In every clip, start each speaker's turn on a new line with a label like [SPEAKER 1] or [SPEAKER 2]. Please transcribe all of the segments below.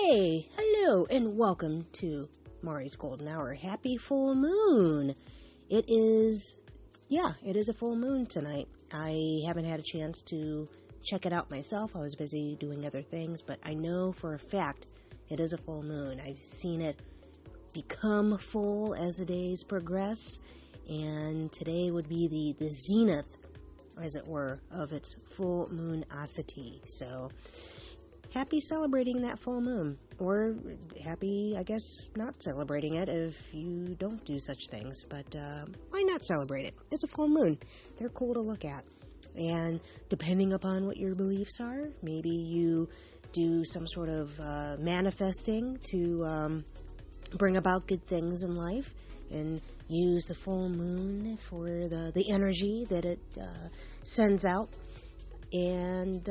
[SPEAKER 1] Hey, hello, and welcome to Maury's Golden Hour. Happy full moon. It is a full moon tonight. I haven't had a chance to check it out myself. I was busy doing other things, but I know for a fact it is a full moon. I've seen it become full as the days progress, and today would be the zenith, as it were, of its full moonosity. So, happy celebrating that full moon. Or happy, I guess, not celebrating it if you don't do such things. But why not celebrate it? It's a full moon. They're cool to look at. And depending upon what your beliefs are, maybe you do some sort of manifesting to bring about good things in life and use the full moon for the energy that it sends out. And,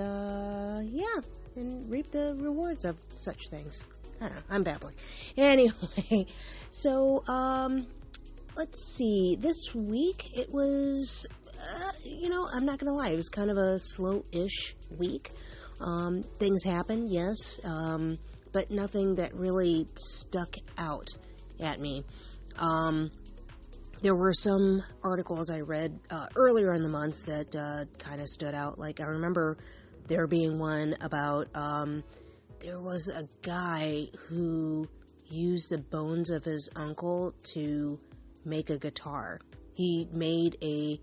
[SPEAKER 1] and reap the rewards of such things. I don't know, I'm babbling. Anyway, so, let's see. This week, it was, I'm not gonna lie, it was kind of a slow-ish week. Things happened, yes, but nothing that really stuck out at me. There were some articles I read earlier in the month that kind of stood out. Like, I remember there being one about, there was a guy who used the bones of his uncle to make a guitar. He made a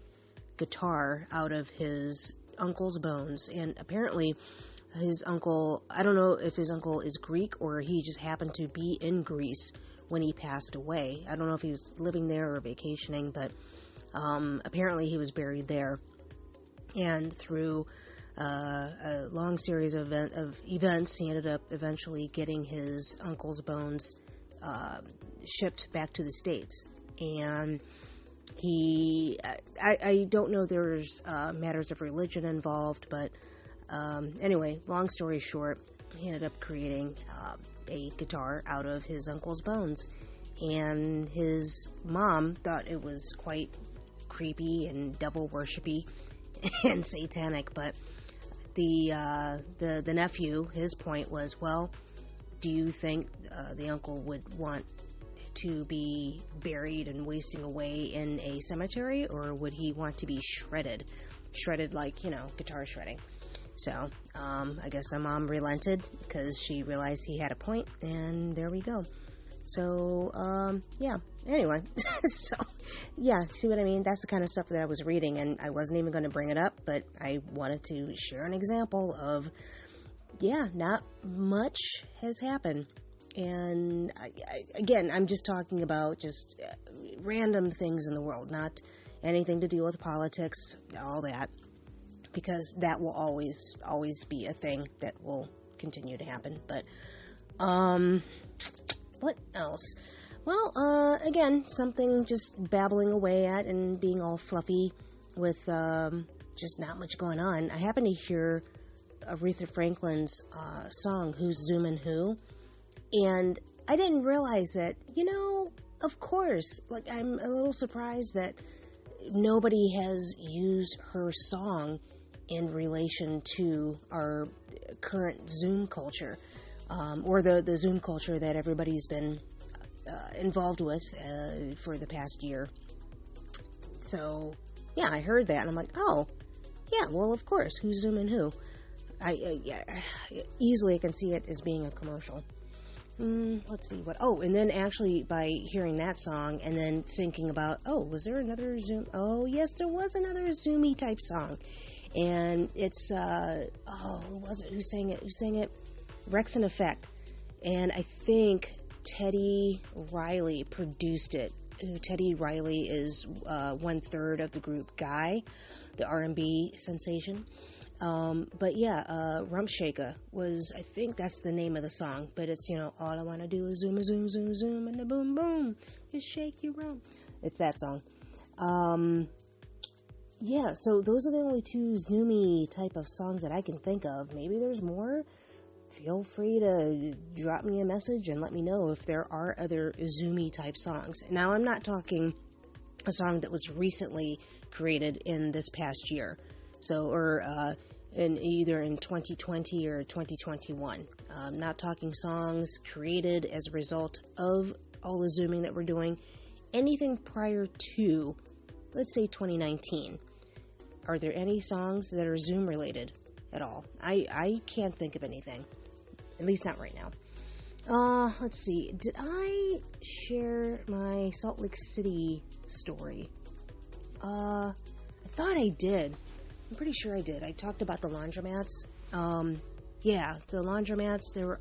[SPEAKER 1] guitar out of his uncle's bones, and apparently his uncle, I don't know if his uncle is Greek or he just happened to be in Greece when he passed away. I don't know if he was living there or vacationing, but apparently he was buried there. And through a long series of events, he ended up eventually getting his uncle's bones shipped back to the States. And I don't know there's matters of religion involved, but anyway, long story short, he ended up creating a guitar out of his uncle's bones. And his mom thought it was quite creepy and devil-worshipy and satanic, but the nephew, his point was, well, do you think the uncle would want to be buried and wasting away in a cemetery, or would he want to be shredded like, guitar shredding? So, I guess the mom relented because she realized he had a point, and there we go. So, anyway, see what I mean? That's the kind of stuff that I was reading, and I wasn't even going to bring it up, but I wanted to share an example of, not much has happened. And, I'm just talking about just random things in the world, not anything to do with politics, all that, because that will always be a thing that will continue to happen. But, what else? Well, again, something just babbling away at and being all fluffy with just not much going on. I happened to hear Aretha Franklin's song, Who's Zoomin Who? And I didn't realize that, of course, like, I'm a little surprised that nobody has used her song in relation to our current Zoom culture, or the Zoom culture that everybody's been involved with for the past year. So, I heard that, and I'm like, oh, yeah, well, of course, who's Zooming who? Easily I can see it as being a commercial. Let's see what. Oh, and then actually by hearing that song and then thinking about, was there another Zoom? Oh, yes, there was another Zoomy type song, and it's who was it? Who sang it? Rex and Effect, and I think Teddy Riley produced it. Teddy Riley is 1/3 of the group Guy, the R&B sensation. But Rump Shaker was, I think that's the name of the song, but it's, all I want to do is zoom, zoom, zoom, zoom, and a boom, boom, just shake your rump. It's that song. So those are the only two zoomy type of songs that I can think of. Maybe there's more. Feel free to drop me a message and let me know if there are other zoomy type songs. Now, I'm not talking a song that was recently created in this past year. So, or in either in 2020 or 2021. Not talking songs created as a result of all the Zooming that we're doing. Anything prior to, let's say, 2019. Are there any songs that are Zoom related at all? I can't think of anything. At least not right now. Let's see. Did I share my Salt Lake City story? I thought I did. I'm pretty sure I did. I talked about the laundromats. Yeah, the laundromats, there were,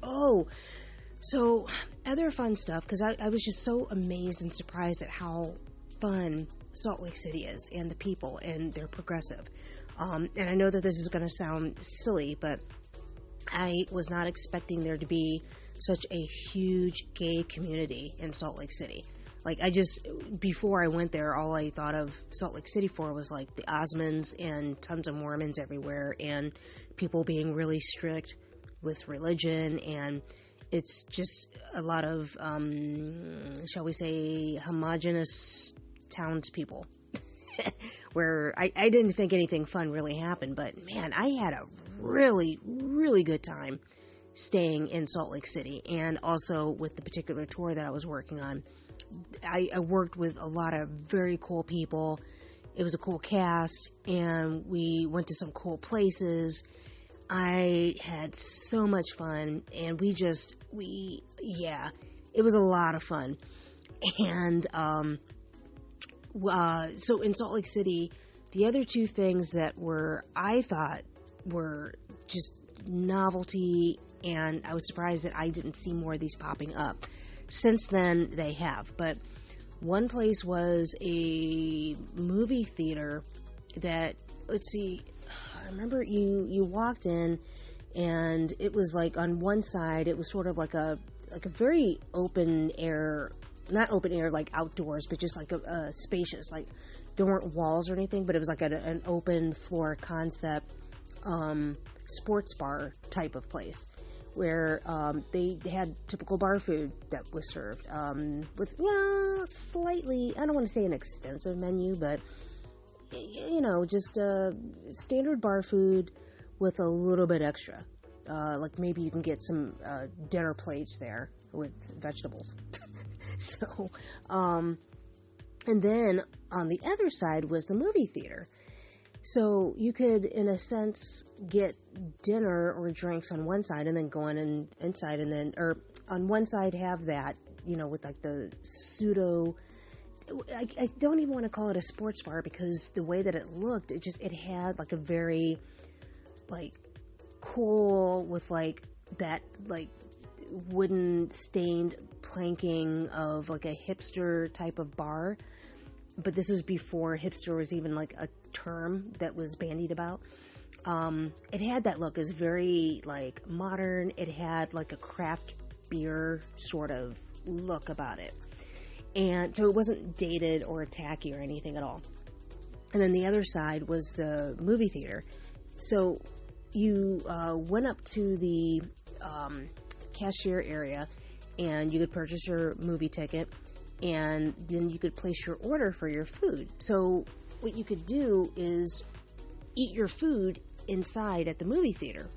[SPEAKER 1] so other fun stuff, because I was just so amazed and surprised at how fun Salt Lake City is, and the people, and they're progressive. And I know that this is going to sound silly, but I was not expecting there to be such a huge gay community in Salt Lake City. Like, before I went there, all I thought of Salt Lake City for was, like, the Osmonds and tons of Mormons everywhere, and people being really strict with religion, and it's just a lot of, shall we say, homogenous townspeople, where I didn't think anything fun really happened, but, man, I had a really, really good time staying in Salt Lake City, and also with the particular tour that I was working on. I worked with a lot of very cool people. It was a cool cast, and we went to some cool places. I had so much fun, and it was a lot of fun. And so in Salt Lake City, the other two things that I thought were just novelty, and I was surprised that I didn't see more of these popping up. Since then, they have. But one place was a movie theater that, let's see, I remember you walked in, and it was like on one side, it was sort of like a very open air, not open air like outdoors, but just like a spacious, like there weren't walls or anything, but it was like an open floor concept sports bar type of place, where they had typical bar food that was served with, slightly, I don't want to say an extensive menu, but, just standard bar food with a little bit extra. Like maybe you can get some dinner plates there with vegetables. So, and then on the other side was the movie theater. So you could, in a sense, get dinner or drinks on one side and then go on inside, and then, or on one side have that, with like the pseudo, I don't even want to call it a sports bar, because the way that it looked, it had like a very, like, cool, with like that, like, wooden stained planking of like a hipster type of bar. But this was before hipster was even like a term that was bandied about. It had that look. It was very like modern. It had like a craft beer sort of look about it. And so it wasn't dated or tacky or anything at all. And then the other side was the movie theater. So you went up to the cashier area, and you could purchase your movie ticket, and then you could place your order for your food. So what you could do is eat your food inside at the movie theater.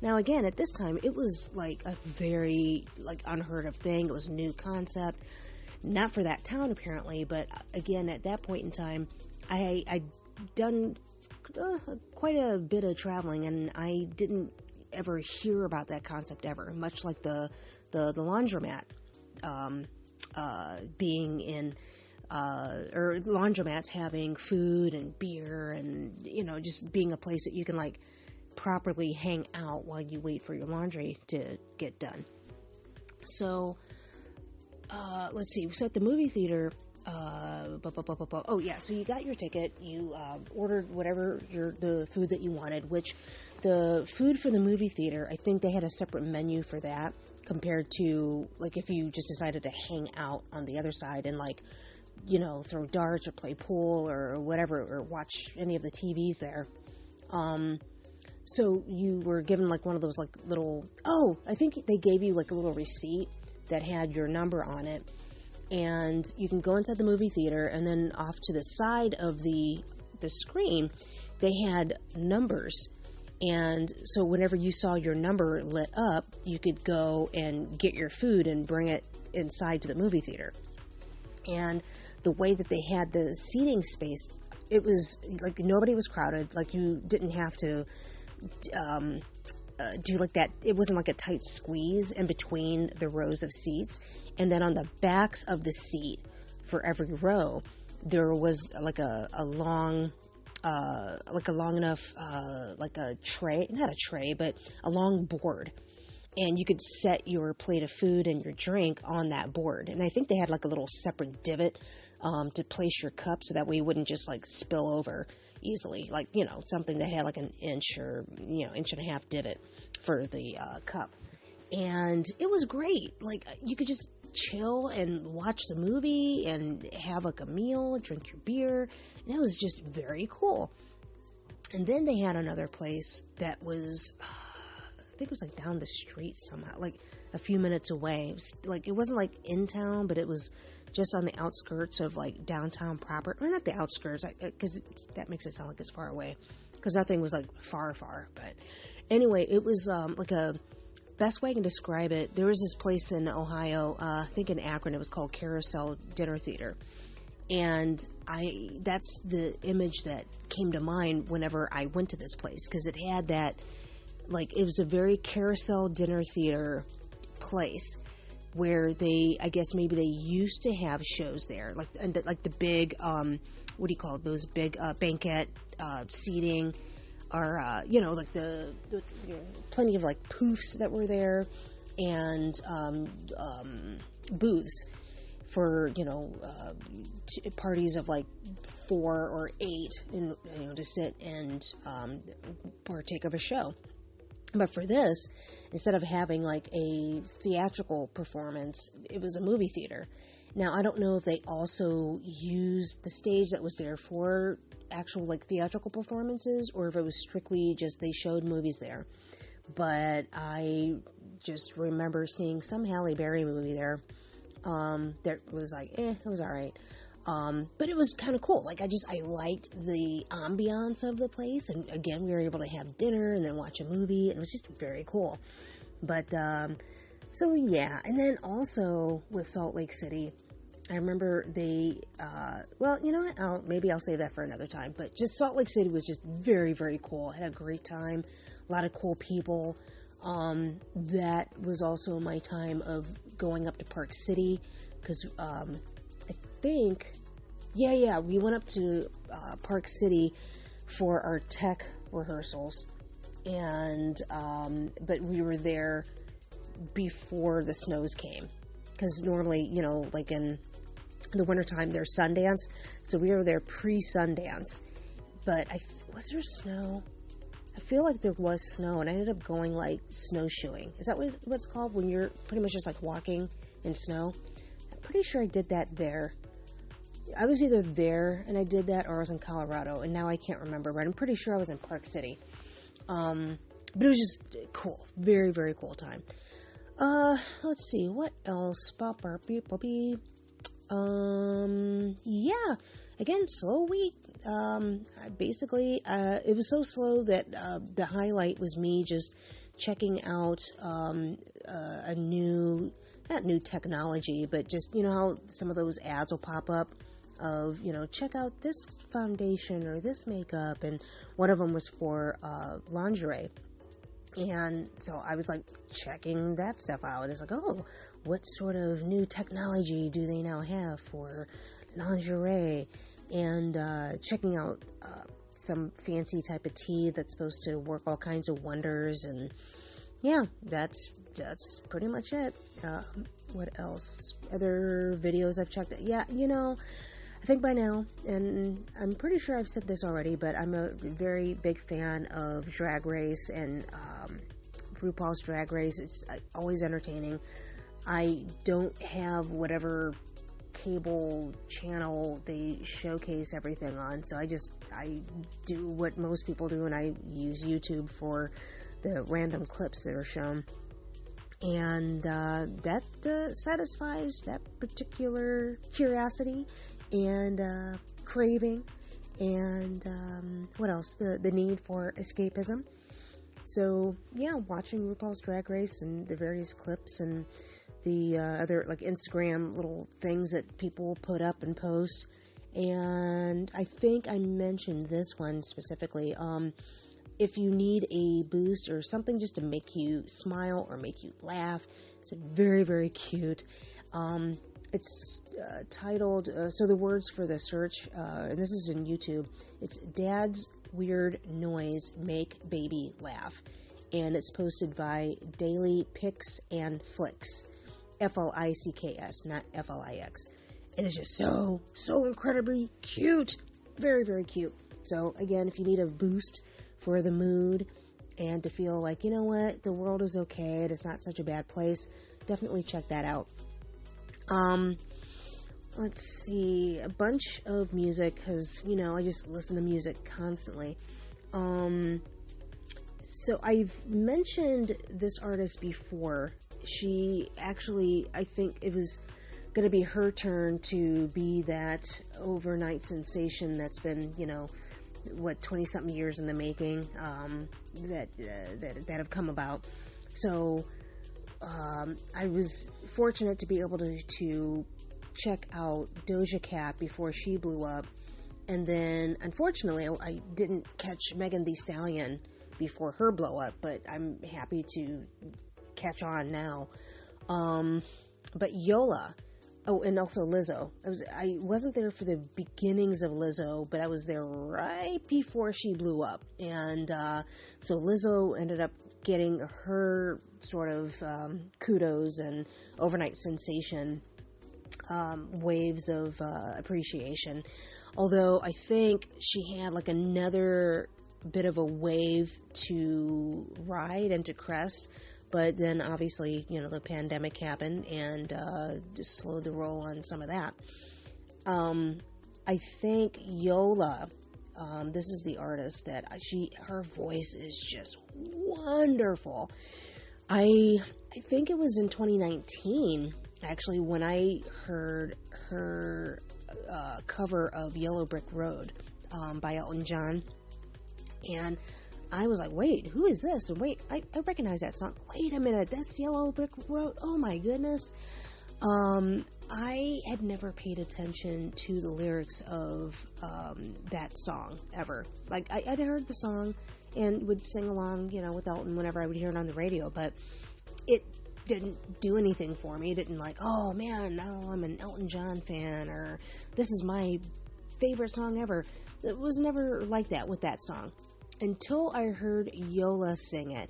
[SPEAKER 1] Now again, at this time, it was like a very like unheard of thing. It was a new concept. Not for that town apparently, but again, at that point in time, I'd done quite a bit of traveling, and I didn't ever hear about that concept ever, much like the laundromat being in, or laundromats having food and beer and, just being a place that you can like properly hang out while you wait for your laundry to get done. So, let's see. So at the movie theater, so you got your ticket, you ordered whatever the food that you wanted, which the food for the movie theater, I think they had a separate menu for that, compared to like if you just decided to hang out on the other side and like, throw darts or play pool or whatever, or watch any of the TVs there. So you were given like one of those like little, I think they gave you like a little receipt that had your number on it, and you can go inside the movie theater, and then off to the side of the screen, they had numbers, And so whenever you saw your number lit up, you could go and get your food and bring it inside to the movie theater. And the way that they had the seating space, it was like nobody was crowded. Like you didn't have to do like that. It wasn't like a tight squeeze in between the rows of seats. And then on the backs of the seat for every row, there was like a long enough, like a tray, not a tray, but a long board. And you could set your plate of food and your drink on that board. And I think they had like a little separate divot to place your cup so that way you wouldn't just like spill over easily. Like, you know, something that had like an inch or, you know, inch and a half divot for the cup. And it was great. Like, you could just chill and watch the movie and have like a meal, drink your beer. And it was just very cool. And then they had another place that was, I think it was like down the street somehow, like a few minutes away. It was like, it wasn't like in town, but it was just on the outskirts of like downtown proper. I mean, not the outskirts, because that makes it sound like it's far away, because nothing was like far. But anyway, it was like a, best way I can describe it, there was this place in Ohio, I think in Akron, it was called Carousel Dinner Theater. And that's the image that came to mind whenever I went to this place, because it had that, like, it was a very carousel dinner theater place where they, I guess maybe they used to have shows there, like the big, what do you call it, those big banquet seating, or, you know, like the plenty of like poofs that were there, and booths for, you know, parties of like 4 or 8, and, you know, to sit and partake of a show. But for this, instead of having like a theatrical performance, it was a movie theater. Now, I don't know if they also used the stage that was there for actual like theatrical performances, or if it was strictly just they showed movies there. But I just remember seeing some Halle Berry movie there. That was like, it was alright. But it was kind of cool. Like, I liked the ambiance of the place. And again, we were able to have dinner and then watch a movie. And it was just very cool. But, so yeah. And then also with Salt Lake City, I remember they, well, you know what? Maybe I'll save that for another time. But just Salt Lake City was just very, very cool. I had a great time. A lot of cool people. That was also my time of going up to Park City. Because, I think, yeah, we went up to Park City for our tech rehearsals, and but we were there before the snows came, because normally, you know, like in the wintertime there's Sundance, so we were there pre-Sundance. But was there snow? I feel like there was snow, and I ended up going like snowshoeing. Is that what it's called, when you're pretty much just like walking in snow? Pretty sure I did that there. I was either there and I did that, or I was in Colorado, and now I can't remember, but I'm pretty sure I was in Park City. But it was just cool. Very, very cool time. Let's see, what else? Yeah, again, slow week. Basically, it was so slow that the highlight was me just checking out a new, not new technology, but just, you know how some of those ads will pop up of, you know, check out this foundation or this makeup, and one of them was for lingerie. And so I was like checking that stuff out. It's like, oh, what sort of new technology do they now have for lingerie? And checking out some fancy type of tea that's supposed to work all kinds of wonders. And yeah, that's pretty much it. What else? Other videos I've checked. Yeah, you know, I think by now, and I'm pretty sure I've said this already, but I'm a very big fan of Drag Race and RuPaul's Drag Race. It's always entertaining. I don't have whatever cable channel they showcase everything on, so I do what most people do, and I use YouTube for the random clips that are shown. And that satisfies that particular curiosity and craving, and what else? The need for escapism. So, yeah, watching RuPaul's Drag Race and the various clips and the other, like, Instagram little things that people put up and post. And I think I mentioned this one specifically. If you need a boost or something just to make you smile or make you laugh, it's very, very cute. It's titled, so the words for the search, and this is in YouTube, it's Dad's Weird Noise Make Baby Laugh. And it's posted by Daily Pics and Flicks. Flicks, not Flix. And it's just so incredibly cute. Very, very cute. So, again, if you need a boost for the mood and to feel like, you know what, the world is okay, it's not such a bad place, definitely check that out. Let's see, a bunch of music, because, you know, I just listen to music constantly. So I've mentioned this artist before. She actually, I think it was going to be her turn to be that overnight sensation that's been, you know, 20-something years in the making, that have come about. So, I was fortunate to be able to check out Doja Cat before she blew up. And then, unfortunately, I didn't catch Megan Thee Stallion before her blow up, but I'm happy to catch on now. But Yola, oh, and also Lizzo. I wasn't there for the beginnings of Lizzo, but I was there right before she blew up. And so Lizzo ended up getting her sort of kudos and overnight sensation waves of appreciation. Although I think she had like another bit of a wave to ride and to crest. But then obviously, you know, the pandemic happened and just slowed the roll on some of that. I think Yola, this is the artist that her voice is just wonderful. I think it was in 2019, actually, when I heard her cover of Yellow Brick Road by Elton John. And I was like, wait, who is this? And wait, I recognize that song. Wait a minute, that's Yellow Brick Road. Oh my goodness. I had never paid attention to the lyrics of that song ever. Like, I'd heard the song and would sing along, you know, with Elton whenever I would hear it on the radio, but it didn't do anything for me. It didn't like, oh man, now I'm an Elton John fan, or this is my favorite song ever. It was never like that with that song. Until I heard Yola sing it.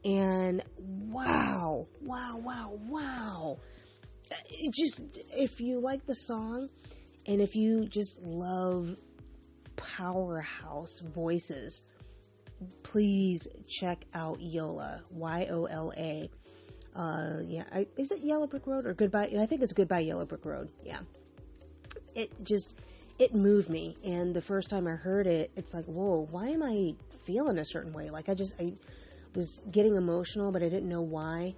[SPEAKER 1] And wow. It just, if you like the song, and if you just love powerhouse voices, please check out Yola. Yola. Yeah, is it Yellow Brick Road or Goodbye? I think it's Goodbye Yellow Brick Road. Yeah. It moved me, and the first time I heard it, it's like, whoa, why am I feeling a certain way? Like, I was getting emotional, but I didn't know why,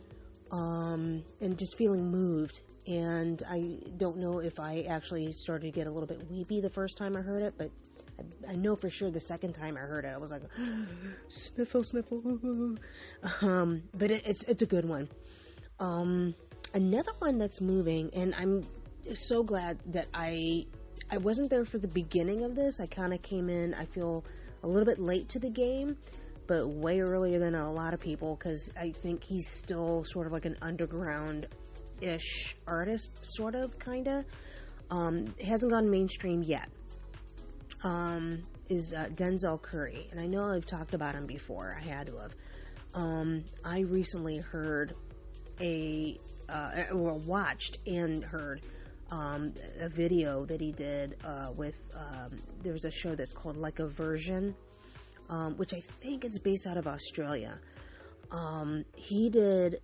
[SPEAKER 1] and just feeling moved, and I don't know if I actually started to get a little bit weepy the first time I heard it, but I know for sure the second time I heard it, I was like, sniffle. But it's a good one. Another one that's moving, and I'm so glad that I wasn't there for the beginning of this. I kind of came in, I feel, a little bit late to the game, but way earlier than a lot of people, because I think he's still sort of like an underground-ish artist, sort of, kind of. Hasn't gone mainstream yet. Is Denzel Curry. And I know I've talked about him before. I had to have. I recently heard watched and heard a video that he did with, there's a show that's called Like a Version, which I think is based out of Australia. He did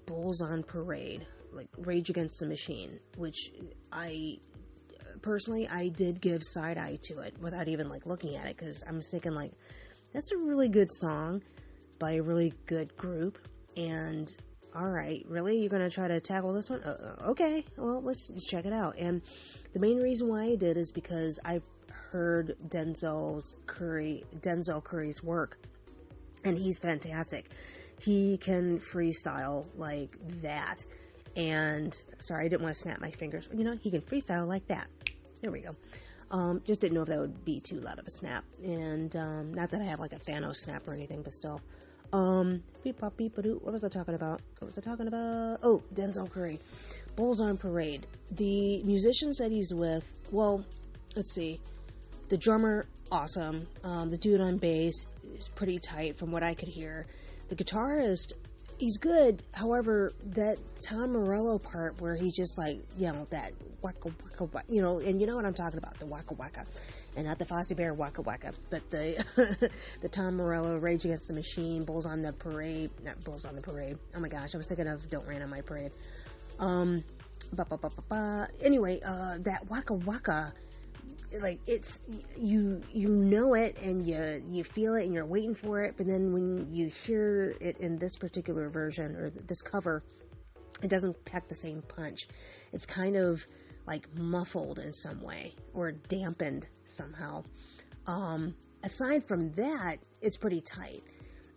[SPEAKER 1] Bulls on Parade, like Rage Against the Machine, which I did give side eye to it without even like looking at it, because I was thinking like, that's a really good song by a really good group, and alright, really? You're going to try to tackle this one? Okay, well, let's check it out. And the main reason why I did is because I've heard Denzel Curry's work, and he's fantastic. He can freestyle like that. And, sorry, I didn't want to snap my fingers. You know, he can freestyle like that. There we go. Just didn't know if that would be too loud of a snap. And, not that I have like a Thanos snap or anything, but still. Beep pop beep doo. What was I talking about? Oh, Denzel Curry. Bulls on Parade. The musicians that he's with, well, let's see. The drummer, awesome. The dude on bass is pretty tight from what I could hear. The guitarist, he's good. However, that Tom Morello part where he's just like, you know, that waka waka waka, you know, and you know what I'm talking about, the waka waka. And not the Fosse Bear waka waka, but the the Tom Morello, Rage Against the Machine, Bulls on the Parade. Not Bulls on the Parade. Oh my gosh, I was thinking of Don't Rain on My Parade. Anyway, that waka waka, like, it's, you know it, and you feel it, and you're waiting for it, but then when you hear it in this particular version, or this cover, it doesn't pack the same punch. It's kind of like muffled in some way, or dampened somehow. Aside from that, it's pretty tight.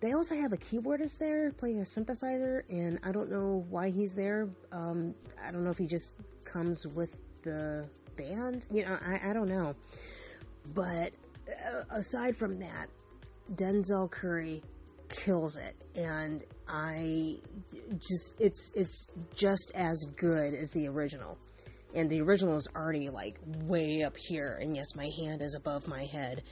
[SPEAKER 1] They also have a keyboardist there playing a synthesizer, and I don't know why he's there. I don't know if he just comes with the band. You know, I don't know. But aside from that, Denzel Curry kills it, and it's just as good as the original. And the original is already like way up here, and yes, my hand is above my head.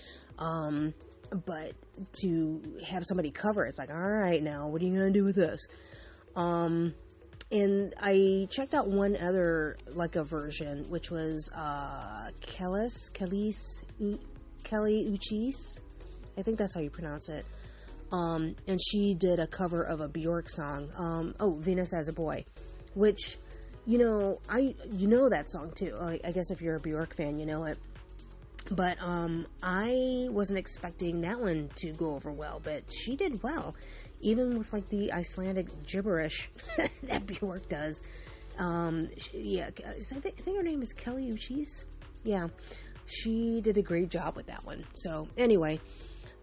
[SPEAKER 1] But to have somebody cover, it's like, all right, now what are you gonna do with this? And I checked out one other, like, a version, which was Kelly Uchis. I think that's how you pronounce it. And she did a cover of a Bjork song. Venus as a Boy, which, you know, you know that song too. I guess if you're a Bjork fan, you know it. But I wasn't expecting that one to go over well, but she did well, even with like the Icelandic gibberish that Bjork does. Yeah, I think her name is Kelly Uchis. Yeah, she did a great job with that one. So anyway,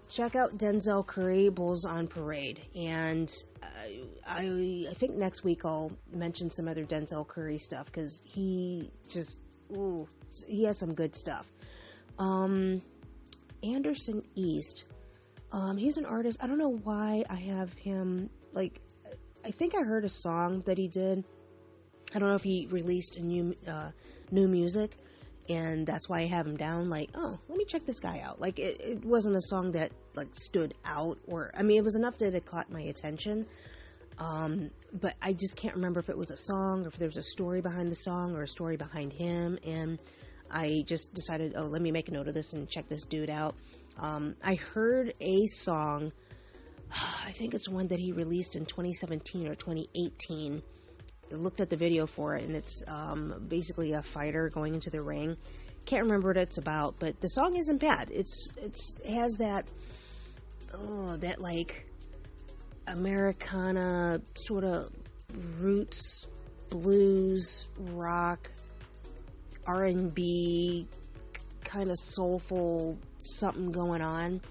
[SPEAKER 1] check out Denzel Curry, Bulls on Parade, and I think next week I'll mention some other Denzel Curry stuff, because he has some good stuff. Anderson East, he's an artist. I don't know why I have him, like, I think I heard a song that he did. I don't know if he released a new music, and that's why I have him down, like, oh, let me check this guy out. Like, it wasn't a song that, like, stood out, or, I mean, it was enough that it caught my attention, but I just can't remember if it was a song, or if there was a story behind the song, or a story behind him, and I just decided, oh, let me make a note of this and check this dude out. I heard a song, I think it's one that he released in 2017 or 2018. I looked at the video for it, and it's basically a fighter going into the ring. Can't remember what it's about, but the song isn't bad. It has that like Americana sort of roots, blues, rock, R&B, kind of soulful something going on.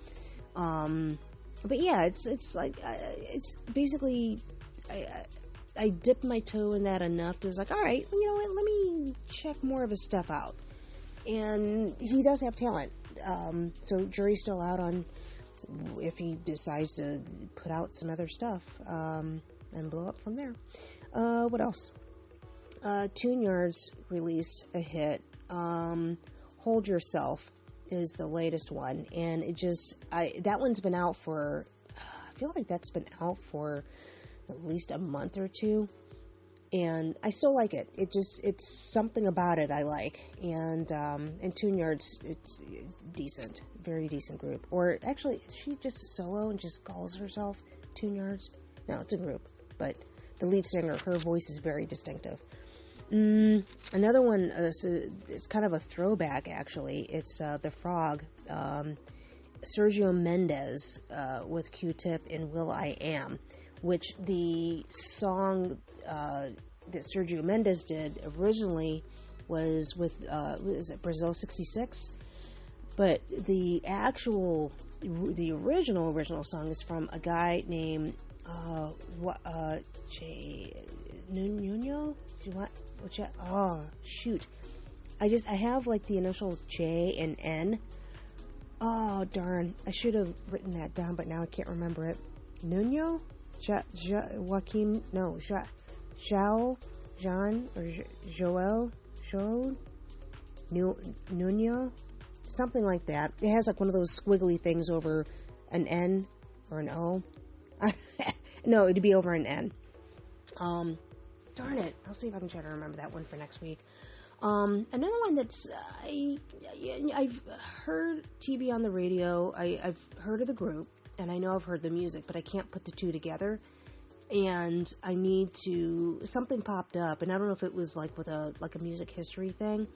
[SPEAKER 1] But yeah, it's like, it's basically, I dipped my toe in that enough to, like, all right, you know what, let me check more of his stuff out. And he does have talent. So jury's still out on if he decides to put out some other stuff, and blow up from there. What else? Tune Yards released a hit. Hold Yourself is the latest one, and that one's been out for, I feel like that's been out for at least a month or two, and I still like it. It's something about it I like, and Tune Yards, it's decent, very decent group. Or actually, is she just solo and just calls herself Tune Yards? No, it's a group, but the lead singer, her voice is very distinctive. Another one, it's kind of a throwback, actually. It's The Frog, Sergio Mendes with Q-Tip and Will I Am, which the song that Sergio Mendes did originally was with, was it Brazil 66? But the original song is from a guy named Jay Nuno. Oh shoot! I have like the initials J and N. Oh darn! I should have written that down, but now I can't remember it. Nuno, Joaquin, no, Zhao, Jean, or Joel, Nuno, something like that. It has like one of those squiggly things over an N or an O. No, it'd be over an N. Darn it! I'll see if I can try to remember that one for next week. Another one that's I've heard TV on the radio. I've heard of the group, and I know I've heard the music, but I can't put the two together. And I need to. Something popped up, and I don't know if it was like with a music history thing.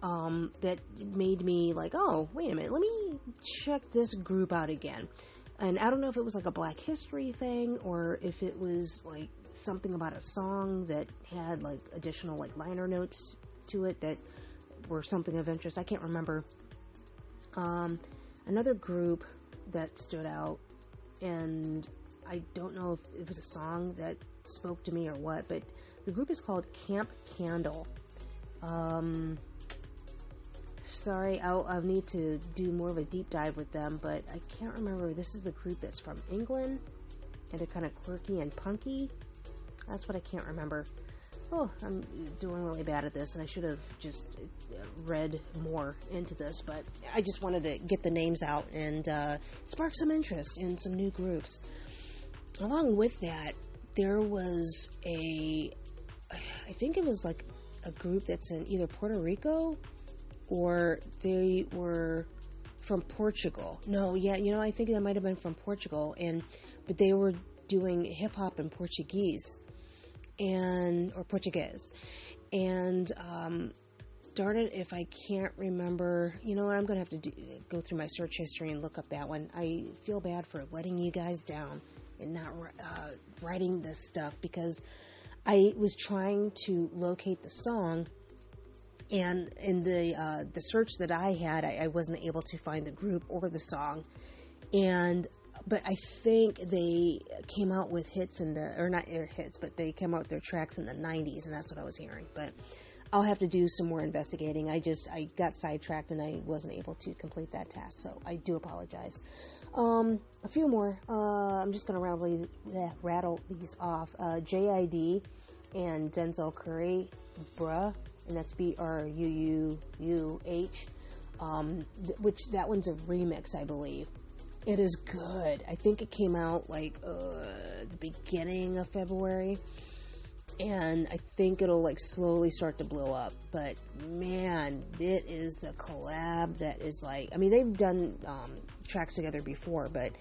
[SPEAKER 1] That made me like, oh, wait a minute, let me check this group out again. And I don't know if it was like a Black History thing, or if it was like something about a song that had like additional like liner notes to it that were something of interest. I can't remember. Another group that stood out, and I don't know if it was a song that spoke to me or what, but the group is called Camp Candle. Sorry, I'll need to do more of a deep dive with them, but I can't remember. This is the group that's from England, and they're kind of quirky and punky. That's what I can't remember. Oh, I'm doing really bad at this, and I should have just read more into this, but I just wanted to get the names out and spark some interest in some new groups. Along with that, there was I think it was like a group that's in either Puerto Rico, or they were from Portugal. No, yeah, I think that might have been from Portugal, but they were doing hip-hop in Portuguese. Or Portuguese. And, darn it, if I can't remember, you know what, I'm going to have to go through my search history and look up that one. I feel bad for letting you guys down and not writing this stuff, because I was trying to locate the song, and in the search that I had, I wasn't able to find the group or the song. But I think they came out with hits but they came out with their tracks in the 90s, and that's what I was hearing. But I'll have to do some more investigating. I got sidetracked and I wasn't able to complete that task, so I do apologize. A few more. I'm just going to rattle these off. JID and Denzel Curry, Bruh, and that's BRUUH, which that one's a remix, I believe. It is good. I think it came out like the beginning of February, and I think it'll like slowly start to blow up. But man, it is the collab that is like, I mean, they've done tracks together before, but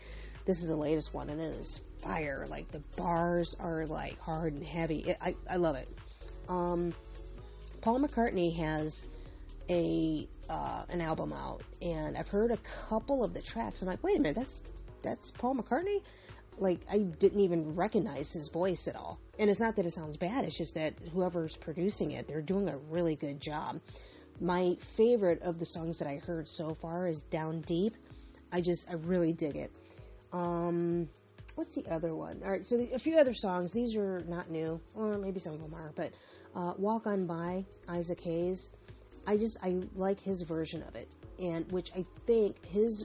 [SPEAKER 1] this is the latest one, and it is fire. Like, the bars are like hard and heavy. I love it. Paul McCartney has an album out, and I've heard a couple of the tracks. I'm like, wait a minute, that's Paul McCartney? Like, I didn't even recognize his voice at all. And it's not that it sounds bad, it's just that whoever's producing it, they're doing a really good job. My favorite of the songs that I heard so far is Down Deep. I really dig it. What's the other one? Alright, so a few other songs. These are not new, or maybe some of them are, but Walk On By, Isaac Hayes. I like his version of it, and which I think his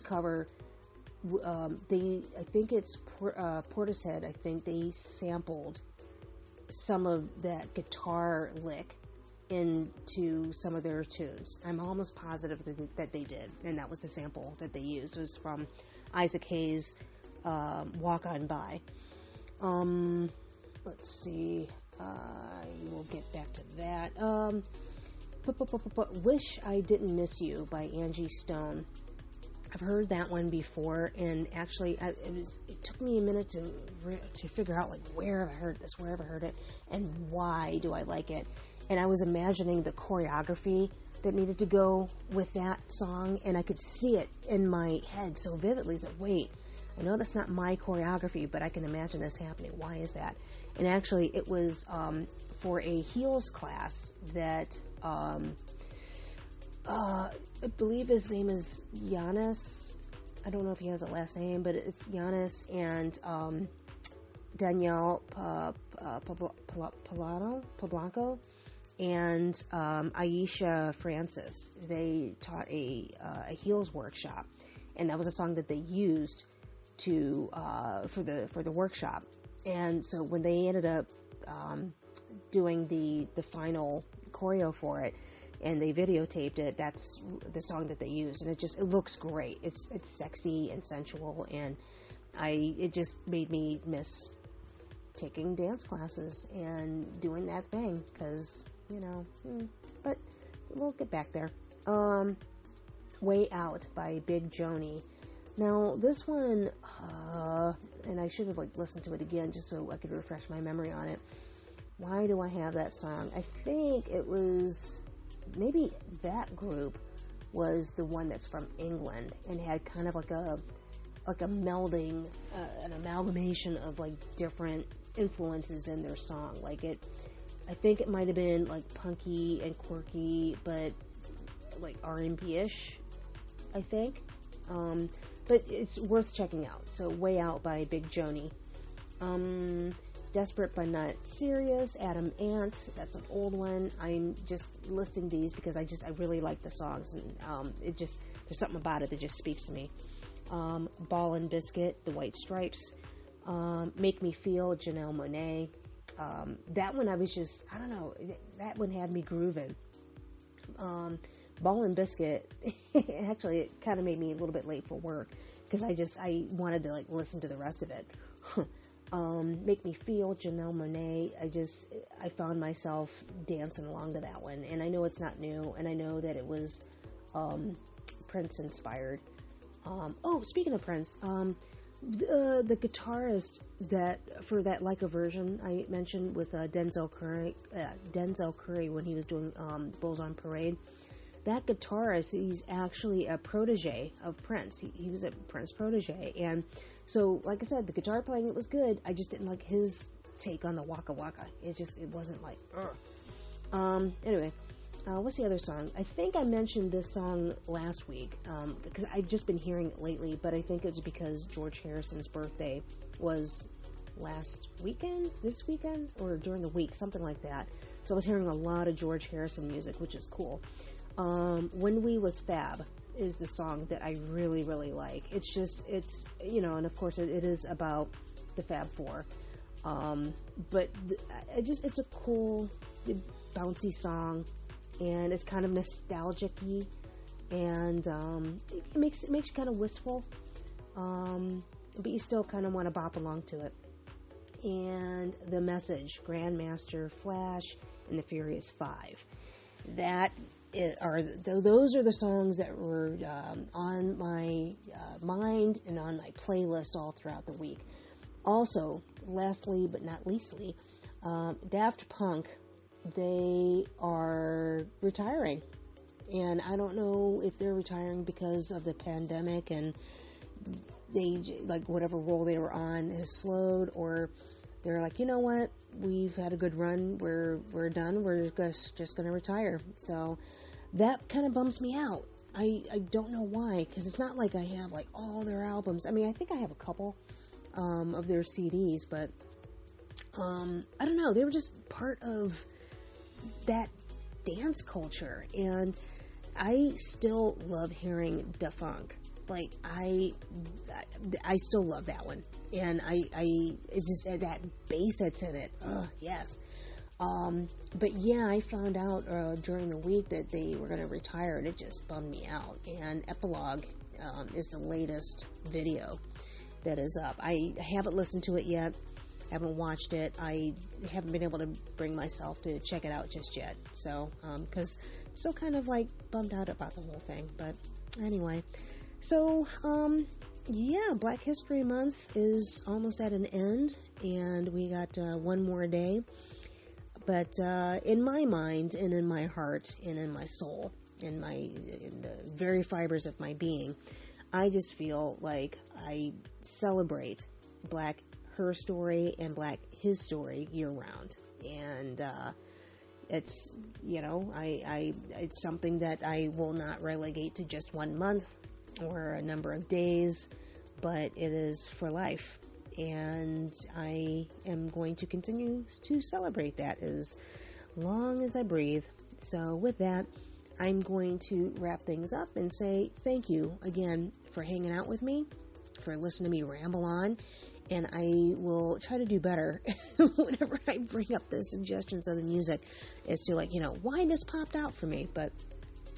[SPEAKER 1] cover, I think it's Portishead. I think they sampled some of that guitar lick into some of their tunes. I'm almost positive that they did, and that was the sample that they used. It was from Isaac Hayes' Walk On By. Let's see. We'll get back to that. Wish I Didn't Miss You by Angie Stone. I've heard that one before, and actually, it took me a minute to figure out like where have I heard this, where have I heard it, and why do I like it. And I was imagining the choreography that needed to go with that song, and I could see it in my head so vividly. It's like, wait, I know that's not my choreography, but I can imagine this happening. Why is that? And actually, it was for a heels class that I believe his name is Giannis. I don't know if he has a last name, but it's Giannis and Danielle Poblanco and Aisha Francis. They taught a heels workshop, and that was a song that they used to for the workshop. And so when they ended up doing the final choreo for it, and they videotaped it, that's the song that they used, and it looks great. It's sexy and sensual, and it just made me miss taking dance classes and doing that thing, because, but we'll get back there. Way Out by Big Joni. Now, this one, and I should have listened to it again just so I could refresh my memory on it. Why do I have that song? I think it was, maybe that group was the one that's from England and had kind of like a melding, an amalgamation of different influences in their song. I think it might have been punky and quirky, but R&B-ish, I think. But it's worth checking out. So Way Out by Big Joni. Desperate But Not Serious, Adam Ant, that's an old one. I'm just listing these because I really like the songs, and there's something about it that just speaks to me. Ball and Biscuit, The White Stripes. Make Me Feel, Janelle Monáe. That one I don't know, that one had me grooving. Ball and Biscuit, actually it kind of made me a little bit late for work because I wanted to listen to the rest of it. Make Me Feel, Janelle Monáe. I found myself dancing along to that one, and I know it's not new, and I know that it was Prince inspired. Speaking of Prince, the guitarist that for that Like a Virgin I mentioned with Denzel Curry when he was doing Bulls on Parade. That guitarist, he's actually a protege of Prince. He was a Prince protege, and so, like I said, the guitar playing, it was good. I just didn't like his take on the Waka Waka. It wasn't anyway, what's the other song? I think I mentioned this song last week, because I've just been hearing it lately, but I think it was because George Harrison's birthday was this weekend, or during the week, something like that. So I was hearing a lot of George Harrison music, which is cool. When We Was Fab is the song that I really, really like. It's and of course it is about the Fab Four. But it's a cool, bouncy song, and it's kind of nostalgic-y, and it makes you kind of wistful, but you still kind of want to bop along to it. And The Message, Grandmaster Flash, and the Furious Five. Those are the songs that were on my mind and on my playlist all throughout the week. Also, lastly but not leastly, Daft Punk, they are retiring. And I don't know if they're retiring because of the pandemic and they, whatever role they were on has slowed, or they're like, you know what, we've had a good run, we're done, we're just going to retire. So that kind of bums me out. I don't know why, because it's not like I have all their albums. I mean, I think I have a couple of their CDs, but I don't know, they were just part of that dance culture, and I still love hearing Da Funk. I still love that one, and it's just that bass that's in it. Yes. But yeah, I found out during the week that they were going to retire, and it just bummed me out. And Epilogue is the latest video that is up. I haven't listened to it yet, haven't watched it. I haven't been able to bring myself to check it out just yet. So, because I'm still kind of bummed out about the whole thing. But anyway, so yeah, Black History Month is almost at an end, and we got one more day. But in my mind, and in my heart, and in my soul, in the very fibers of my being, I just feel like I celebrate Black Her Story and Black His Story year round. And It's, it's something that I will not relegate to just 1 month or a number of days, but it is for life. And I am going to continue to celebrate that as long as I breathe. So with that, I'm going to wrap things up and say thank you again for hanging out with me, for listening to me ramble on. And I will try to do better whenever I bring up the suggestions of the music as to why this popped out for me. But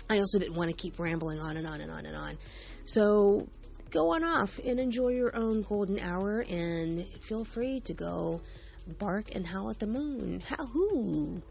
[SPEAKER 1] I also didn't want to keep rambling on and on and on and on. So go on off and enjoy your own golden hour, and feel free to go bark and howl at the moon. How-hoo!